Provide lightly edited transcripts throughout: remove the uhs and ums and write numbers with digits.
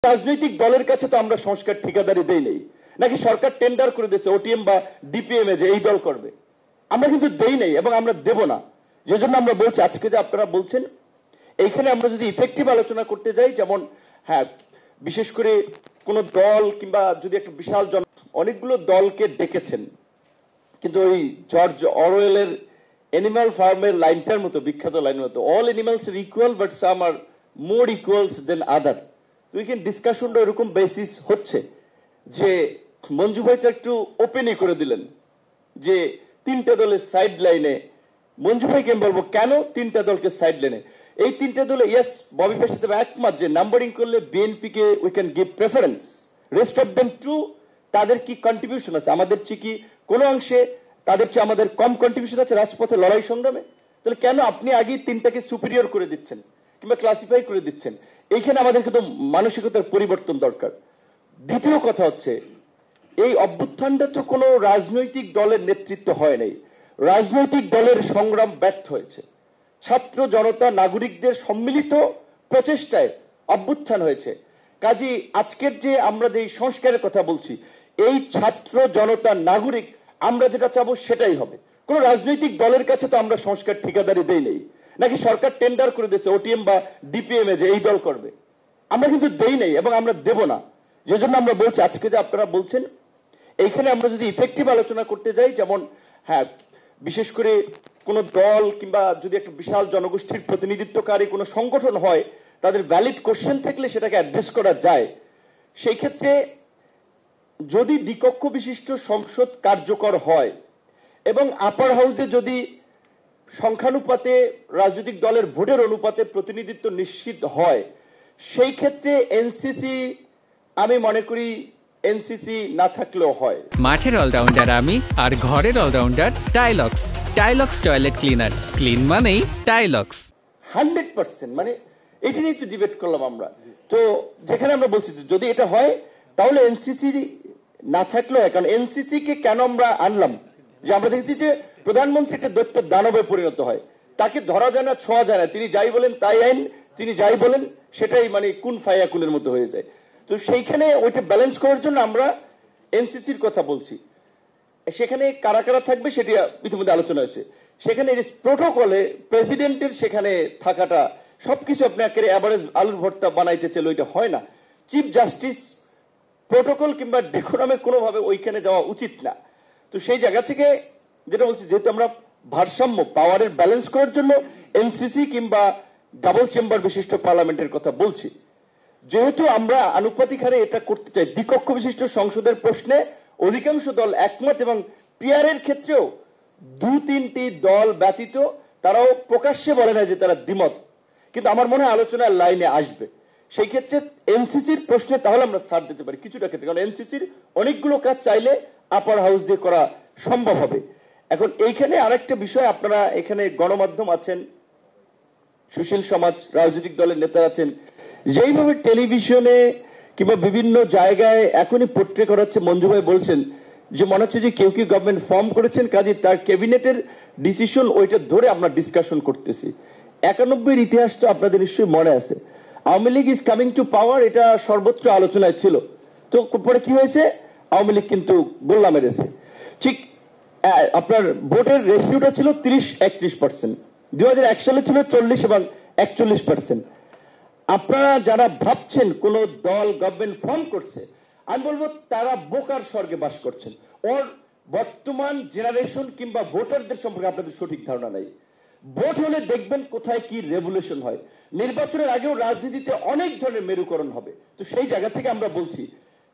রাজনৈতিক দলের কাছে তো আমরা সংস্কার ঠিকাদারি দেই নেই, নাকি সরকার টেন্ডার করে দিয়েছে ওটিএম বা ডিপিএম এ যে এই দল করবে? আমরা কিন্তু দেই নাই এবং আমরা দেব না। যেজন্য আমরা বলছি আজকে যে আপনারা বলছেন এইখানে আমরা যদি ইফেক্টিভ আলোচনা করতে যাই, যেমন হ্যাঁ বিশেষ করে কোন দল কিংবা যদি একটা বিশাল অনেকগুলো দলকে ডেকেছেন, কিন্তু ওই জর্জ অরওয়েলের অ্যানিমাল ফার্মের লাইনটার মতো বিখ্যাত লাইনের মতো all animals are equal but some are more equals than other. তো এখানে ডিসকাশনটা এরকম বেসিস হচ্ছে যে মঞ্জু ভাইটা একটু ওপেনই করে দিলেন যে তিনটা দলের সাইড লাইনে। মঞ্জু ভাইকে আমি বলবো কেন তিনটা দলকে সাইড লাইনে? এই তিনটা দলে ইয়েস ববি ভাইয়ের সাথে একমত যে নাম্বারিং করলে BNP K we can give preference, rest of them to তাদের কি কন্ট্রিবিউশন আছে, আমাদের চেয়ে কি কোনো অংশে তাদের চেয়ে আমাদের কম কন্ট্রিবিউশন আছে রাজপথে লড়াই সংগ্রামে? তাহলে কেন আপনি আগেই তিনটাকে সুপিরিয়র করে দিচ্ছেন কিংবা ক্লাসিফাই করে দিচ্ছেন? এইখানে আমাদের কিন্তু মানসিকতার পরিবর্তন দরকার। দ্বিতীয় কথা হচ্ছে এই অভ্যুত্থানটা তো কোনো রাজনৈতিক দলের নেতৃত্ব হয় নাই, রাজনৈতিক দলের সংগ্রাম ব্যর্থ হয়েছে, ছাত্র জনতা নাগরিকদের সম্মিলিত প্রচেষ্টায় অভ্যুত্থান হয়েছে। কাজী আজকের যে আমরা যে সংস্কারের কথা বলছি, এই ছাত্র জনতা নাগরিক আমরা যেটা চাবো সেটাই হবে। কোন রাজনৈতিক দলের কাছে তো আমরা সংস্কার ঠিকাদারি দেই নেই, নাকি সরকার টেন্ডার করে দিয়েছে ওটিএম বা ডিপিএম এ যে এই দল করবে? আমরা কিন্তু দেই নাই এবং আমরা দেব না। যেজন্য আমরা বলছি আজকে যে আপনারা বলছেন এইখানে আমরা যদি ইফেক্টিভ আলোচনা করতে যাই, যেমন হ্যাঁ বিশেষ করে কোন দল কিংবা যদি একটা বিশাল জনগোষ্ঠীর প্রতিনিধিত্বকারী কোনো সংগঠন হয়, তাদের ভ্যালিড কোশ্চেন থাকলে সেটাকে অ্যাড্রেস করা যায়। সেই ক্ষেত্রে যদি দ্বিকক্ষ বিশিষ্ট সংসদ কার্যকর হয় এবং আপার হাউসে যদি সংখ্যানুপাতে রাজনৈতিক দলের ভোটের অনুপাতে প্রতিনিধিত্ব নিশ্চিত হয়, সেই ক্ষেত্রে এনসিসি আমি মনে করি এনসিসি না থাকলেও হয়। মাঠের অলরাউন্ডার আমি আর ঘরের allrounder Tilex. Tilex toilet cleaner, clean মানেই টাইলক্স। 100% মানে এটা নিয়ে একটু ডিবেট করলাম আমরা। তো যেখানে আমরা বলছি যদি এটা হয় তাহলে এনসিসি না থাকলেও হয়, কারণ এনসিসি কে কেন আমরা আনলাম? যে আমরা দেখছি যে প্রধানমন্ত্রী একটা দৈত্য দানবে পরিণত হয়, তাকে ধরা যায় না, ছোঁয়া যায় না, তিনি যাই বলেন তাই আইন, তিনি যাই বলেন সেটাই মানে কুন ফায়া কুনের মতো হয়ে যায়। তো সেইখানে ওইটা ব্যালেন্স করার জন্য আমরা এনসিসির কথা বলছি। সেখানে কারা কারা থাকবে সেটি ইতিমধ্যে আলোচনা হয়েছে। সেখানে প্রোটোকলে প্রেসিডেন্টের সেখানে থাকাটা সবকিছু আপনাকে এভারেজ আলুর ভর্তা বানাইতে চাইলে ওইটা হয় না। চিফ জাস্টিস প্রোটোকল কিংবা ডেকোরামে কোনোভাবে ওইখানে যাওয়া উচিত না। তো সেই জায়গা থেকে যেটা বলছি, যেহেতু আমরা ভারসাম্য পাওয়ারের ব্যালেন্স করার জন্য এনসিসি কিংবা ডাবল চেম্বার বিশিষ্ট পার্লামেন্টের কথা বলছি, যেহেতু আমরা আনুপাতিক হারে এটা করতে চাই, দ্বিকক্ষ বিশিষ্ট সংসদের প্রশ্নে অধিকাংশ দল একমত এবং পিয়ারের ক্ষেত্রেও 2-3টি দল ব্যতীত তারাও প্রকাশ্যে বলে না যে তারা দ্বিমত, কিন্তু আমার মনে হয় আলোচনার লাইনে আসবে। সেই ক্ষেত্রে এনসিসির প্রশ্নে তাহলে আমরা ছাড় দিতে পারি কিছুটা ক্ষেত্রে, কারণ এনসিসির অনেকগুলো কাজ চাইলে আপার হাউস দিয়ে করা সম্ভব হবে। এখন এইখানে আরেকটা বিষয়, আপনারা এখানে গণমাধ্যম আছেন, সুশীল সমাজ, রাজনৈতিক দলের নেতা আছেন, যেইভাবে টেলিভিশনে কিংবা বিভিন্ন জায়গায় এখনই পোট্রে করা হচ্ছে, মঞ্জু ভাই বলছেন যে মনে হচ্ছে যে কেউ কি গভর্নমেন্ট ফর্ম করেছেন, কাজে তার ক্যাবিনেটের ডিসিশন ওইটা ধরে আমরা ডিসকাশন করতেছি। 91-এর ইতিহাসটা আপনাদের নিশ্চয়ই মনে আছে, Awami League is coming to power, এটা সর্বোচ্চ আলোচনায় ছিল। তো পরে কি হয়েছে, আওয়ামী লীগ কিন্তু গোল্লা মেরেছে। ঠিক আপনার ভোটের রেশিওটা ছিল 30-31%, 2001 সালে ছিল 40 এবং 41%। আপনারা যারা ভাবছেন কোন দল গভর্নমেন্ট ফর্ম করছে, আমি বলবো তারা বোকার স্বর্গে বাস করছেন। ওর বর্তমান জেনারেশন কিংবা ভোটারদের সম্পর্কে আপনাদের সঠিক ধারণা নাই। ভোট হলে দেখবেন কোথায় কি রেভলিউশন হয়। নির্বাচনের আগেও রাজনীতিতে অনেক ধরনের মেরুকরণ হবে। তো সেই জায়গা থেকে আমরা বলছি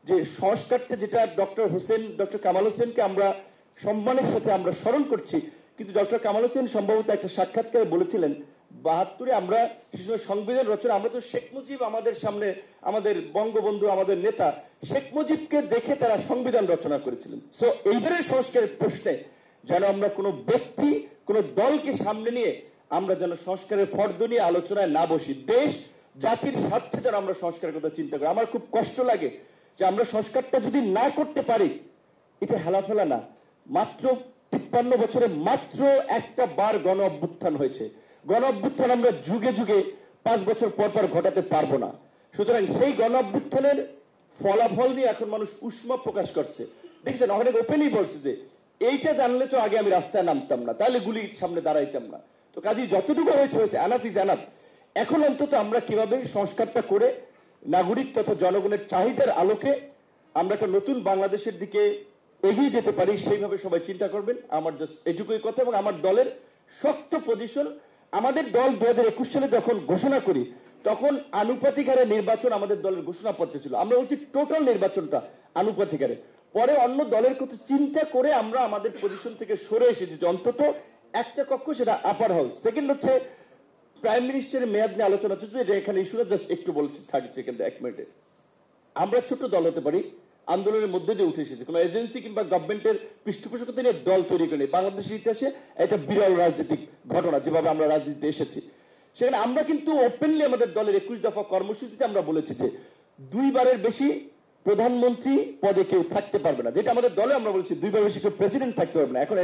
যে সংস্কারটা, যেটা ডক্টর কামাল হোসেনকে আমরা সম্মানের সাথে আমরা স্মরণ করছি, কিন্তু ডক্টর কামাল হোসেন সম্ভবত একটা সাক্ষাৎকারে বলেছিলেন 72-এ আমরা সংবিধান রচনা, আমরা তো শেখ মুজিব আমাদের সামনে, আমাদের বঙ্গবন্ধু, আমাদের নেতা শেখ মুজিবকে দেখে তারা সংবিধান রচনা করেছিলেন। সো এই ধরনের সংস্কারের প্রশ্নে যেন আমরা কোনো ব্যক্তি, কোনো দলকে সামনে নিয়ে আমরা যেন সংস্কারের ফর্দ নিয়ে আলোচনায় না বসি। দেশ জাতির স্বার্থে যেন আমরা সংস্কারের কথা চিন্তা করি। আমার খুব কষ্ট লাগে যে আমরা সংস্কারটা যদি না করতে পারি, এটা হেলাফেলা না। মাত্র 53 বছরে মাত্র একটা বার গণ অভ্যুত্থান হয়েছে। গণ অভ্যুত্থান আমরা যুগে যুগে 5 বছর পর পর ঘটাতে পারবো না। সুতরাং সেই গণ অভ্যুত্থানের ফলাফল নিয়ে এখন মানুষ উষ্মা প্রকাশ করছে। দেখছেন অনেক ওপেনই বলছে যে এইটা জানলে তো আগে আমি রাস্তায় নামতাম না, তাহলে গুলির সামনে দাঁড়াইতাম না। তো কাজেই যতটুকু হয়েছে হয়েছে, এনাফ ইজ এনাফ। এখন অন্তত আমরা কিভাবে সংস্কারটা করে নাগরিক তথা জনগণের চাহিদার আলোকে আমরা একটা নতুন বাংলাদেশের দিকে এগিয়ে যেতে পারি, সেইভাবে সবাই চিন্তা করবেন। আমার জাস্ট এটুকুই কথা। এবং আমার দলের শক্ত পজিশন, আমাদের দল 2021 সালে যখন ঘোষণা করি তখন আনুপাতিক হারে নির্বাচন আমাদের দলের ঘোষণাপত্রে ছিল। আমরা বলছি টোটাল নির্বাচনটা আনুপাতিক হারে। পরে অন্য দলের কথা চিন্তা করে আমরা আমাদের পজিশন থেকে সরে এসেছি যে অন্তত একটা কক্ষ, সেটা আপার হাউস। সেকেন্ড হচ্ছে প্রাইম মিনিস্টারের মেয়াদ নিয়ে আলোচনা হচ্ছে, যে এখানে ইস্যুটা জাস্ট একটু বলছি, 30 সেকেন্ড 1 মিনিটে। আমরা ছোট দল হতে পারি, আন্দোলনের মধ্যে দিয়ে উঠে এসেছে, কোনো এজেন্সি কিংবা গভর্নমেন্টের পৃষ্ঠপোষকতা নিয়ে দল তৈরি করে বাংলাদেশের ইতিহাসে এটা বিরল রাজনৈতিক ঘটনা, যেভাবে আমরা রাজনীতিতে এসেছি। সেখানে আমরা কিন্তু ওপেনলি আমাদের দলের 21 দফা কর্মসূচিতে আমরা বলেছি যে 2 বারের বেশি প্রধানমন্ত্রী পদে কেউ থাকতে পারবে না, যেটা আমাদের দলে আমরা বলছি 2 বার বেশি কেউ প্রেসিডেন্ট থাকতে পারবে না। এখন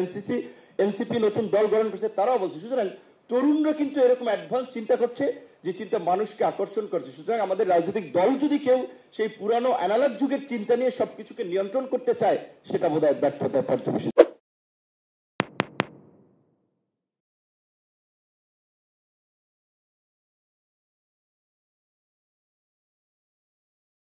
এনসিপি নতুন দল গঠন করছে, তারাও বলছে। সুতরাং তরুণরা কিন্তু এরকম অ্যাডভান্স চিন্তা করছে, যে চিন্তা মানুষকে আকর্ষণ করছে। সুতরাং আমাদের রাজনৈতিক দল যদি কেউ সেই পুরানো অ্যানালগ যুগের চিন্তা নিয়ে সবকিছুকে নিয়ন্ত্রণ করতে চায়, সেটা বোধহয় ব্যর্থতার পর্যবেসিত।